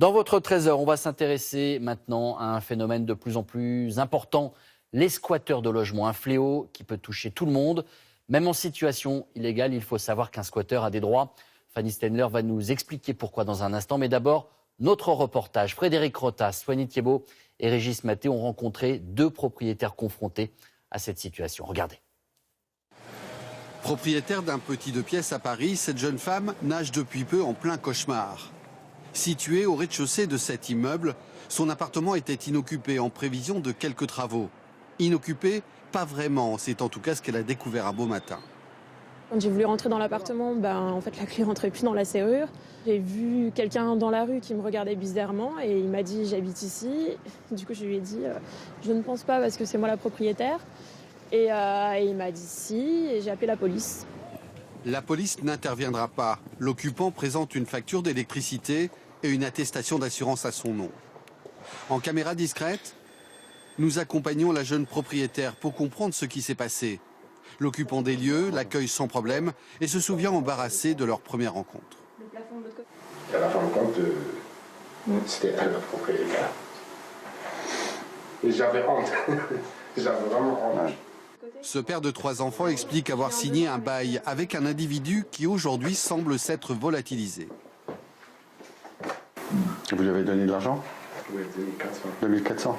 Dans votre trésor, on va s'intéresser maintenant à un phénomène de plus en plus important, les squatteurs de logements, un fléau qui peut toucher tout le monde. Même en situation illégale, il faut savoir qu'un squatteur a des droits. Fanny Stenler va nous expliquer pourquoi dans un instant. Mais d'abord, notre reportage. Frédéric Rotas, Soigny Thiebaud et Régis Maté ont rencontré deux propriétaires confrontés à cette situation. Regardez. Propriétaire d'un petit 2 pièces à Paris, cette jeune femme nage depuis peu en plein cauchemar. Situé au rez-de-chaussée de cet immeuble, son appartement était inoccupé en prévision de quelques travaux. Inoccupé, pas vraiment, c'est en tout cas ce qu'elle a découvert un beau matin. Quand j'ai voulu rentrer dans l'appartement, en fait la clé rentrait plus dans la serrure. J'ai vu quelqu'un dans la rue qui me regardait bizarrement et il m'a dit j'habite ici. Du coup je lui ai dit je ne pense pas parce que c'est moi la propriétaire. Et il m'a dit si et j'ai appelé la police. La police n'interviendra pas. L'occupant présente une facture d'électricité et une attestation d'assurance à son nom. En caméra discrète, nous accompagnons la jeune propriétaire pour comprendre ce qui s'est passé. L'occupant des lieux l'accueille sans problème et se souvient embarrassé de leur première rencontre. À la fin de compte, c'était elle la propriétaire. Et j'avais honte. J'avais vraiment honte. Ce père de 3 enfants explique avoir signé un bail avec un individu qui aujourd'hui semble s'être volatilisé. Vous lui avez donné de l'argent? Oui, 2400. 2400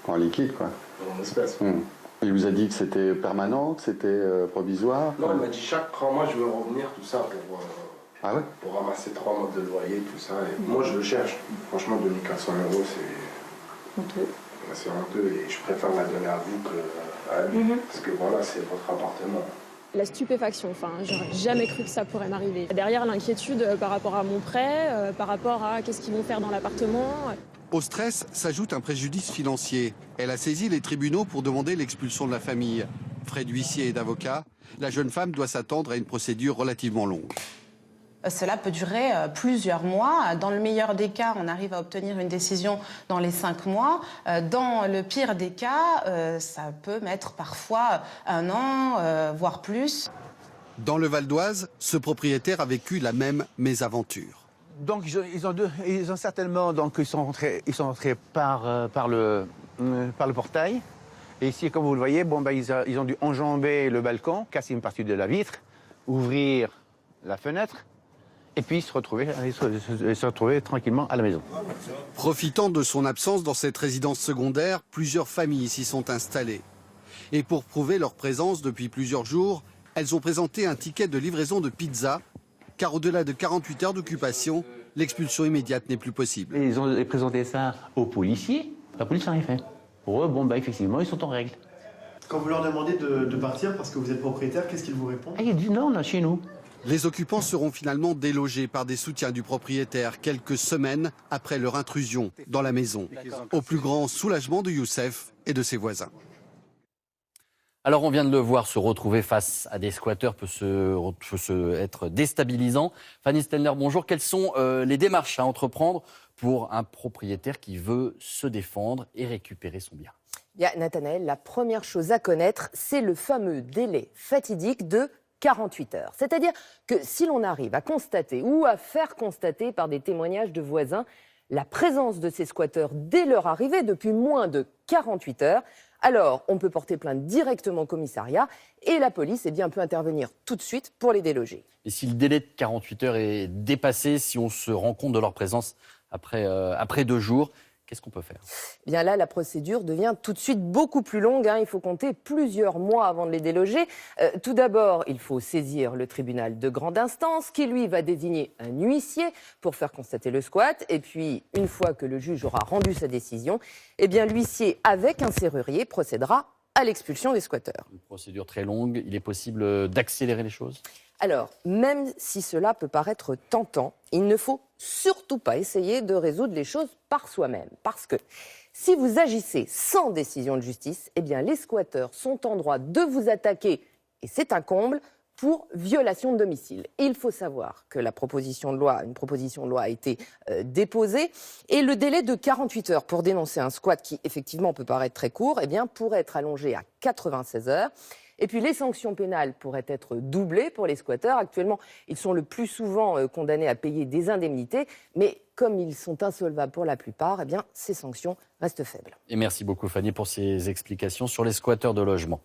En liquide, quoi. En espèces. Il vous a dit que c'était permanent, que c'était provisoire? Non, il m'a dit chaque 3 mois je vais revenir, tout ça, pour ramasser 3 mois de loyer, tout ça. Et moi je le cherche. Franchement, 2400 €, c'est honteux et je préfère la donner à vous qu'à lui. Parce que voilà, c'est votre appartement. La stupéfaction, j'aurais jamais cru que ça pourrait m'arriver. Derrière l'inquiétude par rapport à mon prêt, par rapport à qu'est-ce qu'ils vont faire dans l'appartement. Au stress s'ajoute un préjudice financier. Elle a saisi les tribunaux pour demander l'expulsion de la famille. Frais d'huissier et d'avocat, la jeune femme doit s'attendre à une procédure relativement longue. Cela peut durer plusieurs mois. Dans le meilleur des cas, on arrive à obtenir une décision dans les 5 mois. Dans le pire des cas, ça peut mettre parfois 1 an, voire plus. Dans le Val d'Oise, ce propriétaire a vécu la même mésaventure. Donc ils ont certainement ils sont rentrés par le portail. Et ici, comme vous le voyez, ils ont dû enjamber le balcon, casser une partie de la vitre, ouvrir la fenêtre. Et puis se retrouver tranquillement à la maison. Profitant de son absence dans cette résidence secondaire, plusieurs familles s'y sont installées. Et pour prouver leur présence depuis plusieurs jours, elles ont présenté un ticket de livraison de pizza, car au-delà de 48 heures d'occupation, l'expulsion immédiate n'est plus possible. Et ils ont présenté ça aux policiers, la police n'a rien fait. Pour eux, effectivement, ils sont en règle. Quand vous leur demandez de partir parce que vous êtes propriétaire, qu'est-ce qu'ils vous répondent? Ils disent non, on est chez nous. Les occupants seront finalement délogés par des soutiens du propriétaire quelques semaines après leur intrusion dans la maison, au plus grand soulagement de Youssef et de ses voisins. Alors on vient de le voir, se retrouver face à des squatteurs peut être déstabilisant. Fanny Stenler, bonjour. Quelles sont les démarches à entreprendre pour un propriétaire qui veut se défendre et récupérer son bien? Bien, Nathanaël, la première chose à connaître, c'est le fameux délai fatidique de 48 heures. C'est-à-dire que si l'on arrive à constater ou à faire constater par des témoignages de voisins la présence de ces squatteurs dès leur arrivée depuis moins de 48 heures, alors on peut porter plainte directement au commissariat et la police peut intervenir tout de suite pour les déloger. Et si le délai de 48 heures est dépassé, si on se rend compte de leur présence après 2 jours, qu'est-ce qu'on peut faire? Bien là, la procédure devient tout de suite beaucoup plus longue. Il faut compter plusieurs mois avant de les déloger. Tout d'abord, il faut saisir le tribunal de grande instance qui, lui, va désigner un huissier pour faire constater le squat. Et puis, une fois que le juge aura rendu sa décision, l'huissier, avec un serrurier, procédera à l'expulsion des squatteurs. Une procédure très longue. Il est possible d'accélérer les choses? Alors, même si cela peut paraître tentant, il ne faut surtout pas essayer de résoudre les choses par soi-même. Parce que si vous agissez sans décision de justice, les squatteurs sont en droit de vous attaquer, et c'est un comble, pour violation de domicile. Il faut savoir que une proposition de loi a été déposée, et le délai de 48 heures pour dénoncer un squat qui, effectivement, peut paraître très court, pourrait être allongé à 96 heures. Et puis les sanctions pénales pourraient être doublées pour les squatteurs. Actuellement, ils sont le plus souvent condamnés à payer des indemnités, mais comme ils sont insolvables pour la plupart, eh bien, ces sanctions restent faibles. Et merci beaucoup Fanny pour ces explications sur les squatteurs de logement.